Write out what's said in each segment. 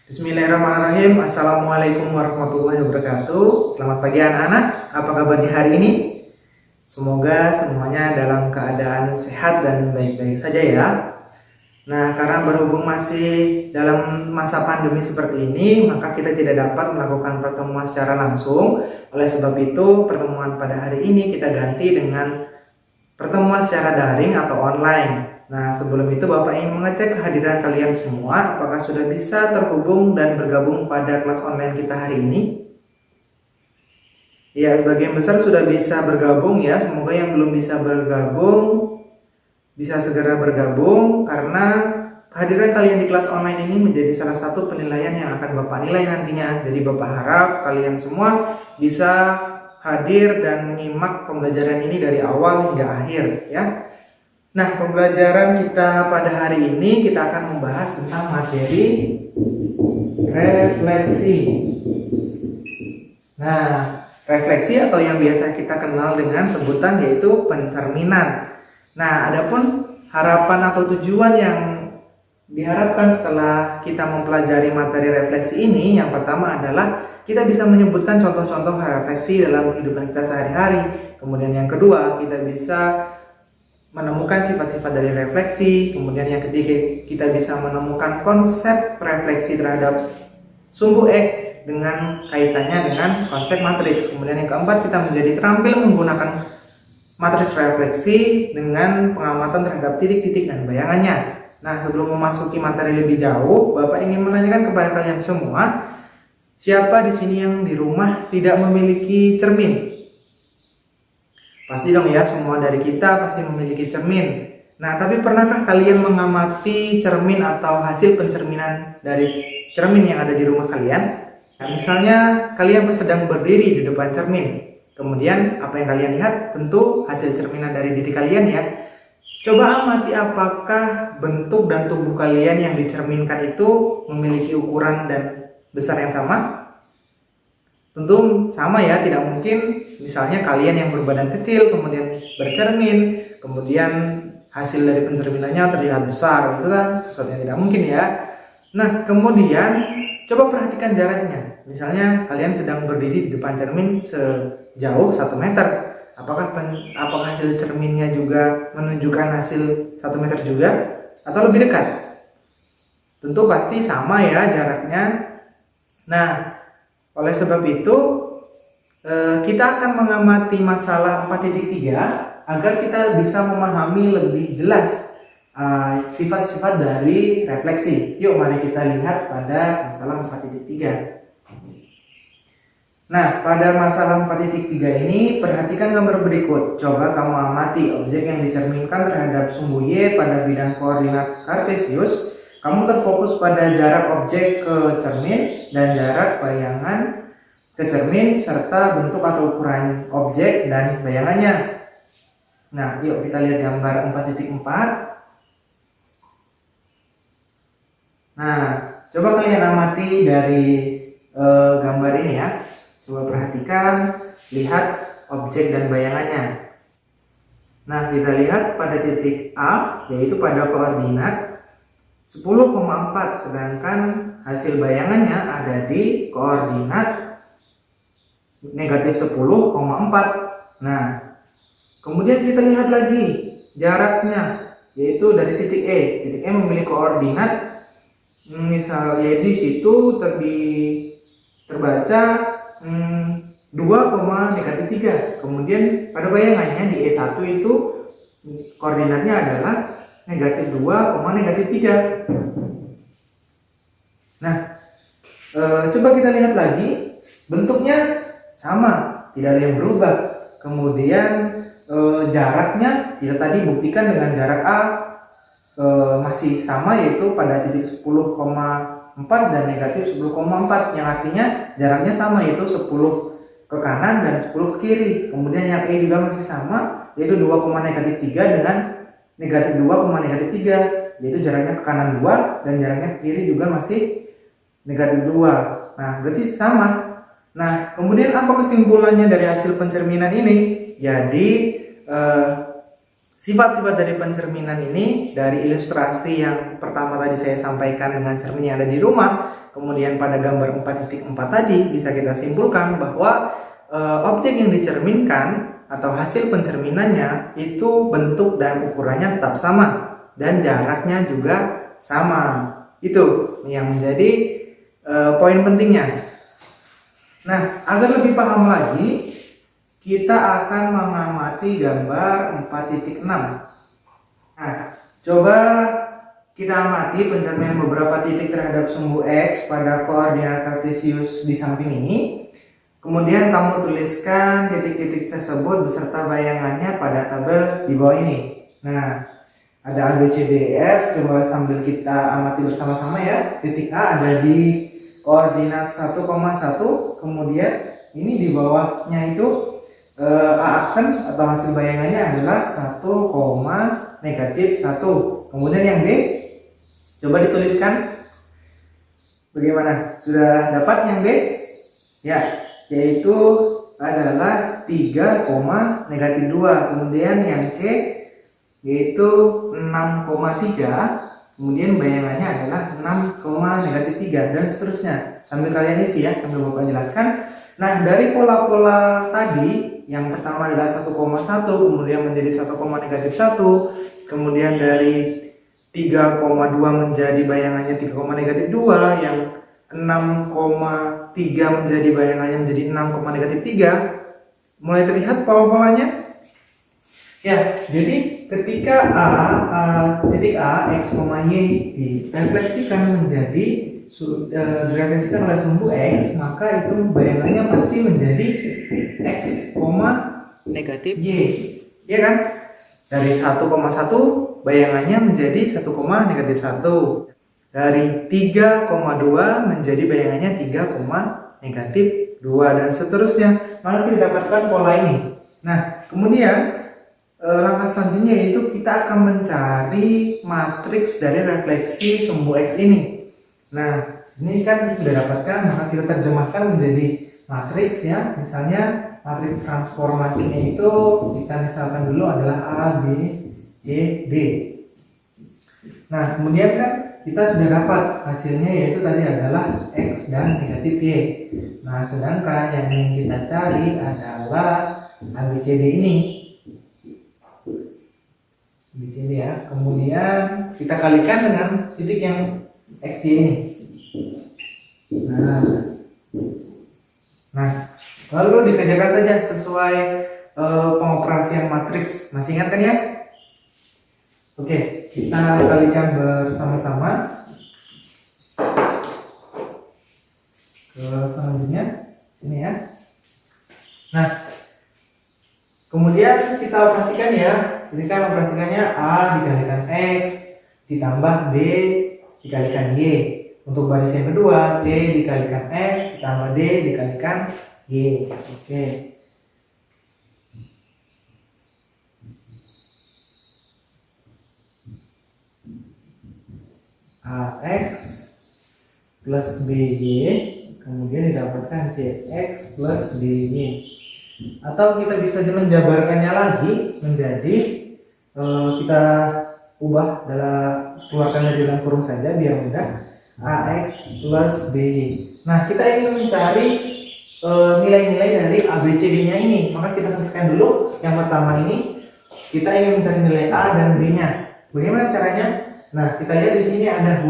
Bismillahirrahmanirrahim. Assalamualaikum warahmatullahi wabarakatuh. Selamat pagi anak-anak. Apa kabarnya hari ini? Semoga semuanya dalam keadaan sehat dan baik-baik saja ya. Nah, karena berhubung masih dalam masa pandemi seperti ini, maka kita tidak dapat melakukan pertemuan secara langsung. Oleh sebab itu, pertemuan pada hari ini kita ganti dengan pertemuan secara daring atau online. Nah, sebelum itu Bapak ingin mengecek kehadiran kalian semua, apakah sudah bisa terhubung dan bergabung pada kelas online kita hari ini? Ya, sebagian besar sudah bisa bergabung ya. Semoga yang belum bisa bergabung bisa segera bergabung, karena kehadiran kalian di kelas online ini menjadi salah satu penilaian yang akan Bapak nilai nantinya. Jadi Bapak harap kalian semua bisa hadir dan menyimak pembelajaran ini dari awal hingga akhir ya. Nah, pembelajaran kita pada hari ini kita akan membahas tentang materi refleksi. Nah, refleksi atau yang biasa kita kenal dengan sebutan yaitu pencerminan. Nah, adapun harapan atau tujuan yang diharapkan setelah kita mempelajari materi refleksi ini, yang pertama adalah kita bisa menyebutkan contoh-contoh refleksi dalam kehidupan kita sehari-hari. Kemudian yang kedua, kita bisa menemukan sifat-sifat dari refleksi. Kemudian yang ketiga, kita bisa menemukan konsep refleksi terhadap sumbu X dengan kaitannya dengan konsep matriks. Kemudian yang keempat, kita menjadi terampil menggunakan matriks refleksi dengan pengamatan terhadap titik-titik dan bayangannya. Nah, sebelum memasuki materi lebih jauh, Bapak ingin menanyakan kepada kalian semua, siapa di sini yang di rumah tidak memiliki cermin? Pasti dong ya, semua dari kita pasti memiliki cermin. Nah, tapi pernahkah kalian mengamati cermin atau hasil pencerminan dari cermin yang ada di rumah kalian? Nah, misalnya kalian sedang berdiri di depan cermin. Kemudian apa yang kalian lihat? Tentu hasil cerminan dari diri kalian ya. Coba amati apakah bentuk dan tubuh kalian yang dicerminkan itu memiliki ukuran dan besar yang sama? Tentu sama ya, tidak mungkin misalnya kalian yang berbadan kecil kemudian bercermin, kemudian hasil dari pencerminannya terlihat besar. Itu kan sesuatu yang tidak mungkin ya. Nah, kemudian coba perhatikan jaraknya. Misalnya kalian sedang berdiri di depan cermin sejauh 1 meter. Apakah hasil cerminnya juga menunjukkan hasil 1 meter juga atau lebih dekat? Tentu pasti sama ya jaraknya. Nah, oleh sebab itu kita akan mengamati masalah 4.3 agar kita bisa memahami lebih jelas sifat-sifat dari refleksi. Yuk mari kita lihat pada masalah 4.3. Nah, pada masalah 4.3 ini perhatikan gambar berikut. Coba kamu amati objek yang dicerminkan terhadap sumbu Y pada bidang koordinat kartesius. Kamu terfokus pada jarak objek ke cermin dan jarak bayangan ke cermin serta bentuk atau ukuran objek dan bayangannya. Nah, yuk kita lihat gambar 4.4. Nah, coba kalian amati dari gambar ini ya. Coba perhatikan, lihat objek dan bayangannya. Nah, kita lihat pada titik A, yaitu pada koordinat 10,4, sedangkan hasil bayangannya ada di koordinat negatif 10,4. Nah, kemudian kita lihat lagi jaraknya, yaitu dari titik E. Titik E memiliki koordinat, misalnya di situ terbaca 2,-3. Kemudian pada bayangannya di E1 itu koordinatnya adalah negatif 2,-3. Nah, coba kita lihat lagi, bentuknya sama, tidak ada yang berubah. Kemudian jaraknya kita tadi buktikan dengan jarak A masih sama, yaitu pada titik 10,4 dan negatif 10,4, yang artinya jaraknya sama, yaitu 10 ke kanan dan 10 ke kiri. Kemudian yang E juga masih sama, yaitu 2,-3 dengan negatif 2,-3, yaitu jaraknya ke kanan 2 dan jaraknya ke kiri juga masih negatif 2. Nah, berarti sama. Nah, kemudian apa kesimpulannya dari hasil pencerminan ini? Jadi sifat-sifat dari pencerminan ini dari ilustrasi yang pertama tadi saya sampaikan dengan cermin yang ada di rumah, kemudian pada gambar 4.4 tadi bisa kita simpulkan bahwa objek yang dicerminkan atau hasil pencerminannya itu bentuk dan ukurannya tetap sama dan jaraknya juga sama. Itu yang menjadi poin pentingnya. Nah, agar lebih paham lagi, kita akan mengamati gambar 4.6. Nah, coba kita amati pencerminan beberapa titik terhadap sumbu X pada koordinat kartesius di samping ini. Kemudian kamu tuliskan titik-titik tersebut beserta bayangannya pada tabel di bawah ini. Nah, ada A, B, C, D, E, F. Coba sambil kita amati bersama-sama ya. Titik A ada di koordinat 1,1. Kemudian ini di bawahnya itu A aksen atau hasil bayangannya adalah 1,-1. Kemudian yang B, coba dituliskan. Bagaimana? Sudah dapat yang B? Ya, yaitu adalah 3,-2. Kemudian yang C yaitu 6,3. Kemudian bayangannya adalah 6,-3 dan seterusnya. Sambil kalian isi ya, sambil Bapak jelaskan. Nah, dari pola-pola tadi, yang pertama adalah 1,1, kemudian menjadi 1,-1, kemudian dari 3,2 menjadi bayangannya 3,-2, yang 6,3 menjadi bayangannya menjadi 6,-3. Mulai terlihat pola-polanya? Ya, jadi ketika titik A, X, Y direfleksikan direfleksikan oleh sumbu X, maka itu bayangannya pasti menjadi X, Y. Ya kan? Dari 1,1 bayangannya menjadi 1,-1. Dari 3,2 menjadi bayangannya 3,-2 dan seterusnya. Maka kita dapatkan pola ini. Nah, kemudian langkah selanjutnya yaitu kita akan mencari matriks dari refleksi sumbu X ini. Nah, ini kan sudah dapatkan, maka kita terjemahkan menjadi matriks ya. Misalnya matriks transformasinya itu kita misalkan dulu adalah A, B, C, D. Nah, kemudian kan kita sudah dapat hasilnya yaitu tadi adalah X dan negatif Y. Nah, sedangkan yang ingin kita cari adalah A, B, C, D ini. BCD ya. Kemudian kita kalikan dengan titik yang X, Y ini. Nah, lalu dikerjakan saja sesuai pengoperasian matriks. Masih ingat kan ya? Oke, kita kalikan bersama-sama. Ke selanjutnya sini ya. Nah, kemudian kita operasikan ya. Jadi kan operasikannya A dikalikan X ditambah B dikalikan Y. Untuk baris yang kedua, C dikalikan X ditambah D dikalikan Y. Oke. AX plus BY kemudian didapatkan CX plus BY. Atau kita bisa menjabarkannya lagi menjadi kita ubah keluarkan dari dalam kurung saja biar mudah. AX plus BY. Nah, kita ingin mencari nilai-nilai dari ABCD-nya ini, maka kita tuliskan dulu. Yang pertama ini kita ingin mencari nilai A dan B-nya. Bagaimana caranya? Nah, kita lihat di sini ada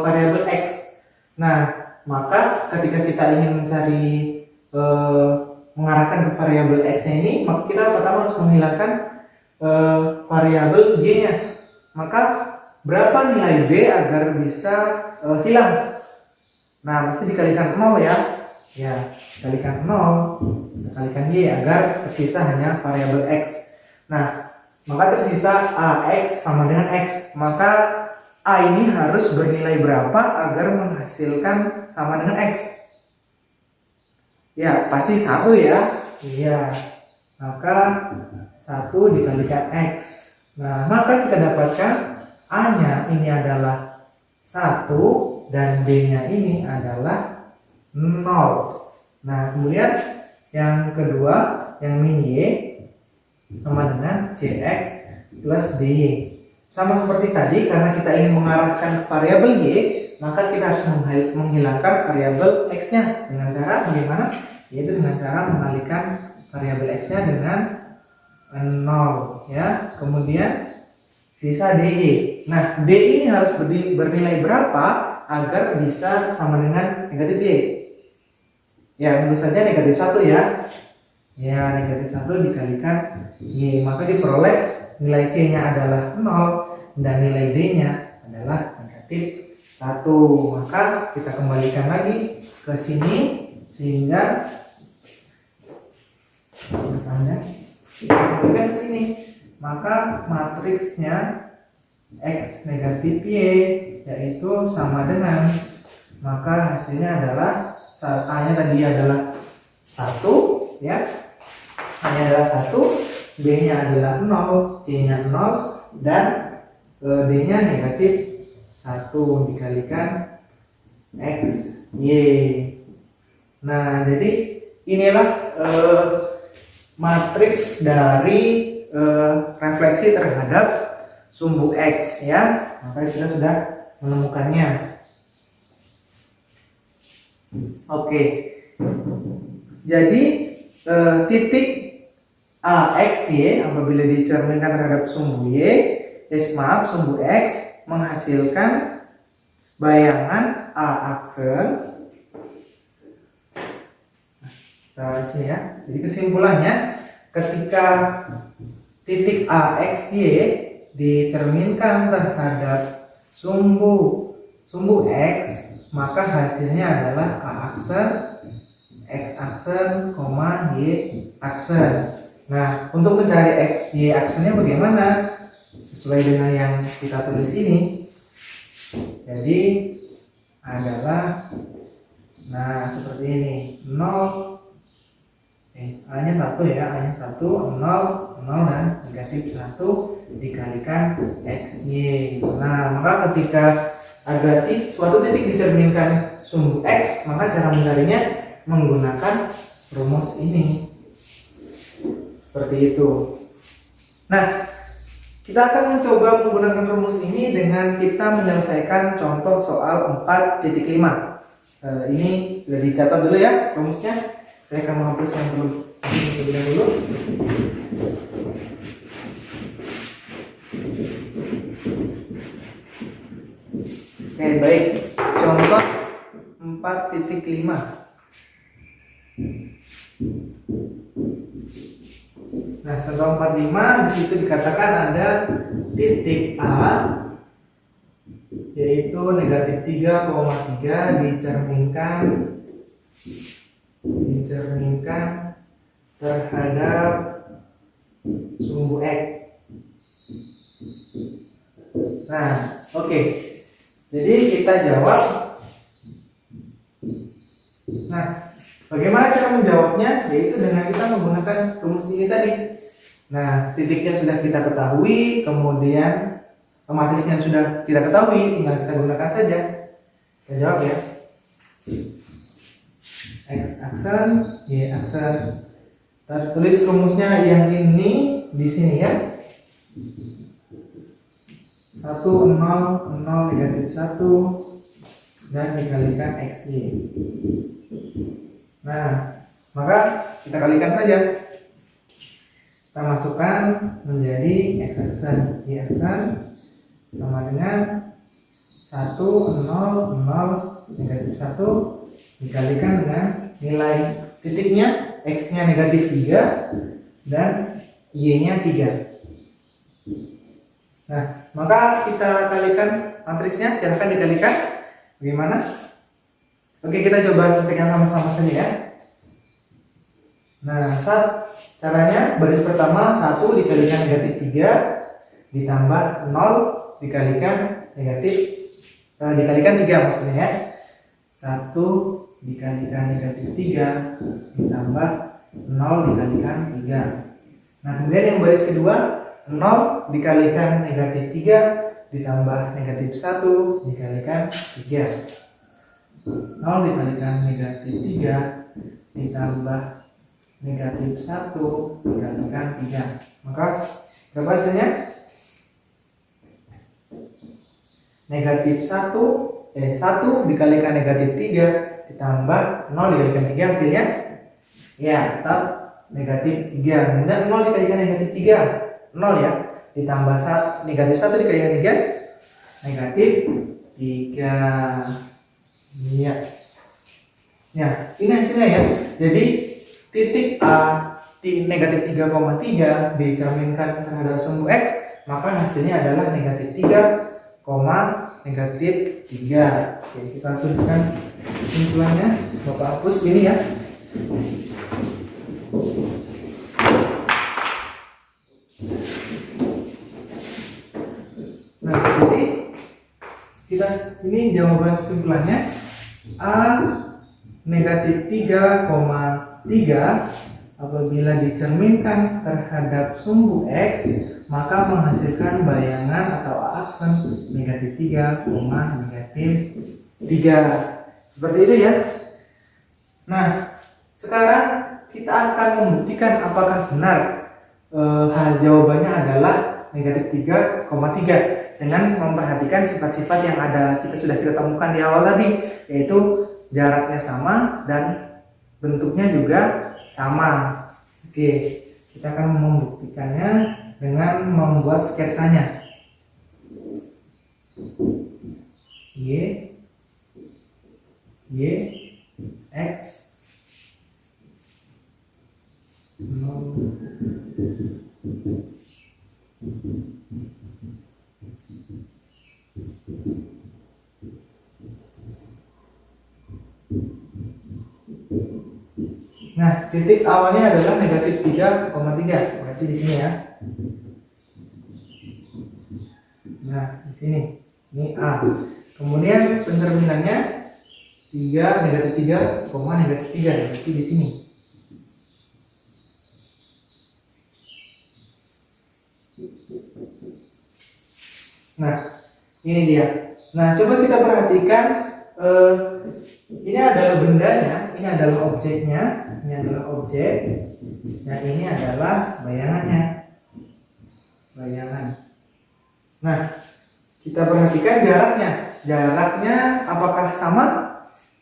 variabel X. Nah, maka ketika kita ingin mencari mengarahkan ke variabel X-nya ini, maka kita pertama harus menghilangkan variabel Y-nya. Maka berapa nilai B agar bisa hilang? Nah, pasti dikalikan 0 ya. Ya, dikalikan 0, dikalikan Y agar tersisa hanya variabel X. Nah, maka tersisa AX sama dengan X. Maka A ini harus bernilai berapa agar menghasilkan sama dengan X? Ya, pasti 1 ya. Iya. Maka 1 dikalikan X. Nah, maka kita dapatkan A-nya ini adalah 1 dan B-nya ini adalah 0. Nah, kemudian yang kedua, yang min Y sama dengan CX plus DY. Sama seperti tadi, karena kita ingin mengarahkan variabel Y, maka kita harus menghilangkan variabel X-nya. Dengan cara bagaimana? Yaitu dengan cara mengalihkan variabel X-nya dengan 0 ya. Kemudian sisa DY. Nah, D ini harus bernilai berapa agar bisa sama dengan negatif Y? Ya, tentu saja negatif 1 ya. Ya, negatif 1 dikalikan Y, maka diperoleh nilai C-nya adalah 0 dan nilai D-nya adalah negatif 1. Maka kita kembalikan lagi ke sini sehingga kita kembalikan ke sini. Maka matriksnya X negatif Y yaitu sama dengan, maka hasilnya adalah A-nya tadi adalah 1 ya. A-nya adalah 1, B-nya adalah 0, C-nya 0 dan D-nya negatif 1 dikalikan X Y. Nah, jadi inilah matriks dari refleksi terhadap sumbu X ya. Maka kita sudah menemukannya. Oke. Jadi titik AXY apabila dicerminkan terhadap sumbu sumbu X menghasilkan bayangan A aksen. Nah, sini ya. Jadi kesimpulannya, ketika titik AXY dicerminkan terhadap sumbu X, maka hasilnya adalah A aksen, X aksen, Y aksen. Nah, untuk mencari X, Y aksennya bagaimana? Sesuai dengan yang kita tulis ini. Jadi adalah, nah seperti ini, 0, A-nya 1 ya, A-nya 1, 0, 0 dan negatif 1 dikalikan X, Y. Nah, maka ketika ada suatu titik dicerminkan sumbu X, maka cara mencarinya menggunakan rumus ini. Seperti itu. Nah, kita akan mencoba menggunakan rumus ini dengan kita menyelesaikan contoh soal 4.5. Ini sudah dicatat dulu ya rumusnya. Saya akan menghapus yang belum terlebih dahulu. Oke, baik. Contoh 4.5. Nah, contoh 45 di situ dikatakan ada titik A yaitu negatif 3,3 dicerminkan terhadap sumbu X. Nah, oke. Jadi kita jawab. Nah, bagaimana cara menjawabnya? Yaitu dengan kita menggunakan rumus ini tadi. Nah, titiknya sudah kita ketahui, kemudian matriksnya sudah kita ketahui, tinggal kita gunakan saja. Kita jawab ya. X aksen, Y aksen. Kita tulis rumusnya yang ini di sini ya. 1, 0, 0, negatif 1 dan dikalikan X, Y. Nah, maka kita kalikan saja. Kita masukkan menjadi X aksen, Y aksen sama dengan 1, 0, 0, negatif 1 dikalikan dengan nilai titiknya, X-nya negatif 3 dan Y-nya 3. Nah, maka kita kalikan matriksnya, silahkan dikalikan. Bagaimana? Oke, kita coba selesaikan sama-sama saja ya. Nah, caranya baris pertama 1 dikalikan negatif 3 ditambah 0 dikalikan dikalikan 3 maksudnya ya. 1 dikalikan negatif 3 ditambah 0 dikalikan 3. Nah, kemudian yang baris kedua 0 dikalikan negatif 3 ditambah negatif 1 dikalikan 3. 0 dikalikan negatif 3 ditambah negatif 1 dikalikan 3. Maka berapa hasilnya? Negatif 1 1 dikalikan negatif 3 ditambah 0 dikalikan 3 hasilnya ya tetap negatif 3. Kemudian 0 dikalikan negatif 3 0 ya, ditambah negatif 1 dikalikan 3 negatif 3 ya. Ya, ini hasilnya ya. Jadi titik A di negatif 3,3 dicerminkan terhadap sumbu X, maka hasilnya adalah negatif 3, negatif 3. Oke, kita tuliskan kesimpulannya. Bapak hapus ini ya. Nah, jadi ini jawaban kesimpulannya A negatif 3,3 apabila dicerminkan terhadap sumbu X maka menghasilkan bayangan atau aksen negatif 3, negatif 3. Seperti itu ya. Nah, sekarang kita akan membuktikan apakah benar jawabannya adalah negatif 3,3 dengan memperhatikan sifat-sifat yang sudah kita temukan di awal tadi, yaitu jaraknya sama dan bentuknya juga sama. Oke, kita akan membuktikannya dengan membuat sketsanya. Y, X, 0. Nah, titik awalnya adalah negatif 3,3, berarti di sini ya. Nah, di sini, ini A. Kemudian pencerminannya 3, negatif 3, negatif 3, berarti di sini. Nah, ini dia. Nah, coba kita perhatikan. Ini adalah bendanya, ini adalah objeknya, ini adalah objek, dan ini adalah bayangannya. Bayangan. Nah, kita perhatikan jaraknya. Jaraknya apakah sama?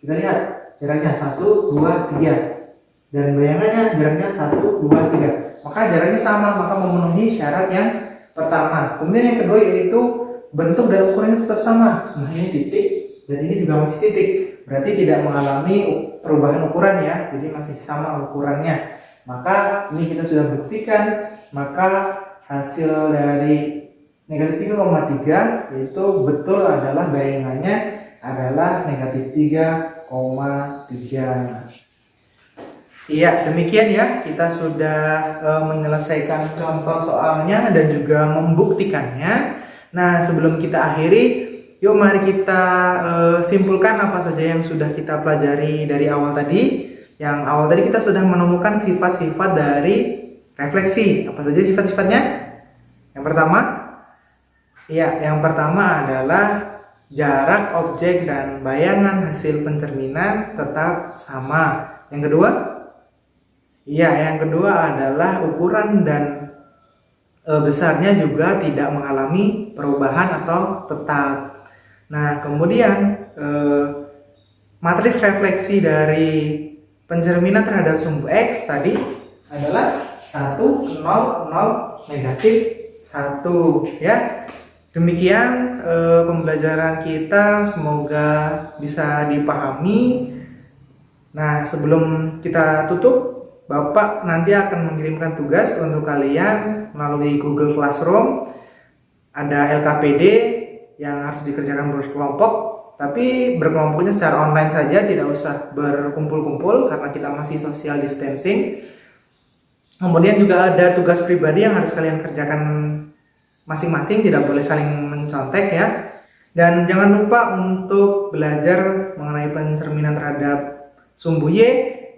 Kita lihat jaraknya 1, 2, 3. Dan bayangannya jaraknya 1, 2, 3. Maka jaraknya sama, maka memenuhi syarat yang pertama. Kemudian yang kedua yaitu bentuk dan ukurannya tetap sama. Nah, ini titik dan ini juga masih titik. Berarti tidak mengalami perubahan ukuran ya. Jadi masih sama ukurannya. Maka ini kita sudah buktikan, maka hasil dari negatif 3,3 yaitu betul adalah bayangannya adalah negatif 3,3. Iya, demikian ya, kita sudah menyelesaikan contoh soalnya dan juga membuktikannya. Nah, sebelum kita akhiri, yuk mari kita simpulkan apa saja yang sudah kita pelajari dari awal tadi. Yang awal tadi kita sudah menemukan sifat-sifat dari refleksi. Apa saja sifat-sifatnya? Yang pertama adalah jarak objek dan bayangan hasil pencerminan tetap sama. Yang kedua adalah ukuran dan besarnya juga tidak mengalami perubahan atau tetap. Nah, kemudian matris refleksi dari pencerminan terhadap sumbu X tadi adalah 1, 0, 0, negatif 1 ya. Demikian pembelajaran kita, semoga bisa dipahami. Nah, sebelum kita tutup, Bapak nanti akan mengirimkan tugas untuk kalian melalui Google Classroom. Ada LKPD yang harus dikerjakan berkelompok, tapi berkelompoknya secara online saja, tidak usah berkumpul-kumpul karena kita masih social distancing. Kemudian juga ada tugas pribadi yang harus kalian kerjakan masing-masing, tidak boleh saling mencontek ya. Dan jangan lupa untuk belajar mengenai pencerminan terhadap sumbu Y,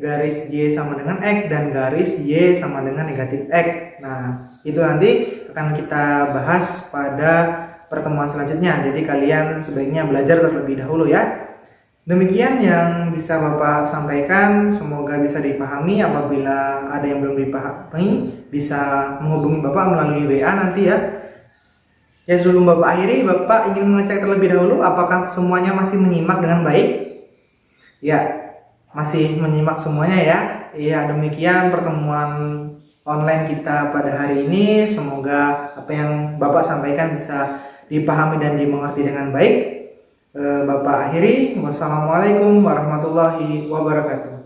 garis Y sama dengan X, dan garis Y sama dengan negatif X. Nah, itu nanti akan kita bahas pada pertemuan selanjutnya. Jadi kalian sebaiknya belajar terlebih dahulu ya. Demikian yang bisa Bapak sampaikan, semoga bisa dipahami. Apabila ada yang belum dipahami, bisa menghubungi Bapak melalui WA nanti ya. Ya, sebelum Bapak akhiri, Bapak ingin mengecek terlebih dahulu apakah semuanya masih menyimak dengan baik? Ya, masih menyimak semuanya ya. Iya, demikian pertemuan online kita pada hari ini. Semoga apa yang Bapak sampaikan bisa dipahami dan dimengerti dengan baik. Bapak akhiri, wassalamualaikum warahmatullahi wabarakatuh.